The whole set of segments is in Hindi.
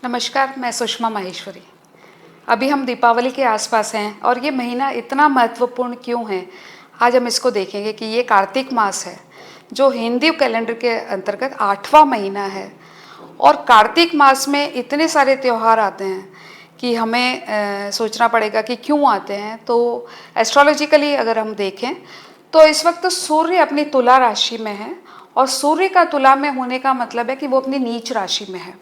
नमस्कार, मैं सुषमा माहेश्वरी। अभी हम दीपावली के आसपास हैं और ये महीना इतना महत्वपूर्ण क्यों है, आज हम इसको देखेंगे कि ये कार्तिक मास है, जो हिंदू कैलेंडर के अंतर्गत 8वां महीना है। और कार्तिक मास में इतने सारे त्यौहार आते हैं कि हमें सोचना पड़ेगा कि क्यों आते हैं। तो एस्ट्रोलॉजिकली अगर हम देखें तो इस वक्त सूर्य अपनी तुला राशि में है, और सूर्य का तुला में होने का मतलब है कि वो अपनी नीच राशि में है।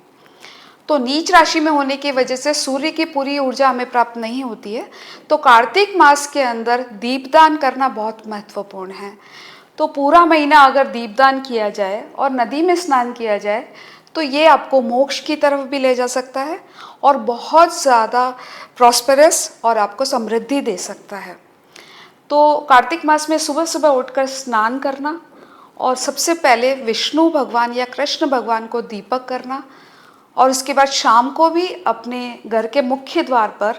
तो नीच राशि में होने की वजह से सूर्य की पूरी ऊर्जा हमें प्राप्त नहीं होती है। तो कार्तिक मास के अंदर दीपदान करना बहुत महत्वपूर्ण है। तो पूरा महीना अगर दीपदान किया जाए और नदी में स्नान किया जाए तो ये आपको मोक्ष की तरफ भी ले जा सकता है और बहुत ज़्यादा प्रॉस्पेरस और आपको समृद्धि दे सकता है। तो कार्तिक मास में सुबह सुबह उठकर स्नान करना और सबसे पहले विष्णु भगवान या कृष्ण भगवान को दीपक करना, और उसके बाद शाम को भी अपने घर के मुख्य द्वार पर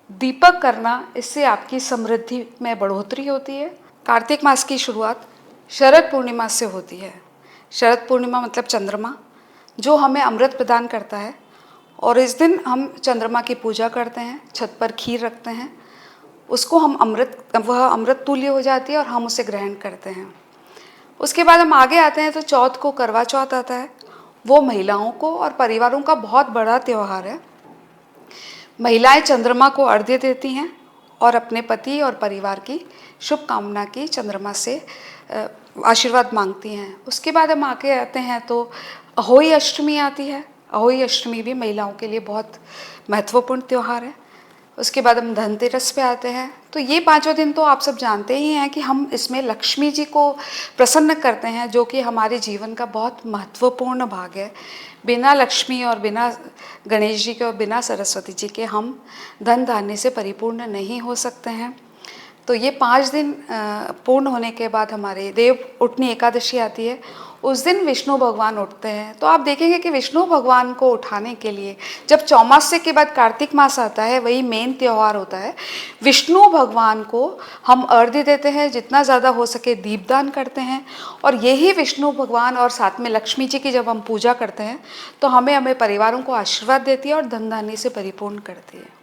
दीपक करना, इससे आपकी समृद्धि में बढ़ोतरी होती है। कार्तिक मास की शुरुआत शरद पूर्णिमा से होती है। शरद पूर्णिमा मतलब चंद्रमा, जो हमें अमृत प्रदान करता है। और इस दिन हम चंद्रमा की पूजा करते हैं, छत पर खीर रखते हैं, उसको हम वह अमृत तुल्य हो जाती है और हम उसे ग्रहण करते हैं। उसके बाद हम आगे आते हैं तो चौथ को करवा चौथ आता है। वो महिलाओं को और परिवारों का बहुत बड़ा त्यौहार है। महिलाएं चंद्रमा को अर्घ्य देती हैं और अपने पति और परिवार की शुभ कामना की चंद्रमा से आशीर्वाद मांगती हैं। उसके बाद हम आगे आते हैं तो अहोई अष्टमी आती है। अहोई अष्टमी भी महिलाओं के लिए बहुत महत्वपूर्ण त्यौहार है। उसके बाद हम धनतेरस पे आते हैं। तो ये पाँचों दिन तो आप सब जानते ही हैं कि हम इसमें लक्ष्मी जी को प्रसन्न करते हैं, जो कि हमारे जीवन का बहुत महत्वपूर्ण भाग है। बिना लक्ष्मी और बिना गणेश जी के और बिना सरस्वती जी के हम धन धान्य से परिपूर्ण नहीं हो सकते हैं। तो ये 5 दिन पूर्ण होने के बाद हमारे देव उठनी एकादशी आती है। उस दिन विष्णु भगवान उठते हैं। तो आप देखेंगे कि विष्णु भगवान को उठाने के लिए जब चौमासे के बाद कार्तिक मास आता है, वही मेन त्यौहार होता है। विष्णु भगवान को हम अर्घ्य देते हैं, जितना ज़्यादा हो सके दीपदान करते हैं। और यही विष्णु भगवान और साथ में लक्ष्मी जी की जब हम पूजा करते हैं तो हमें परिवारों को आशीर्वाद देती है और धन धान्य से परिपूर्ण करती है।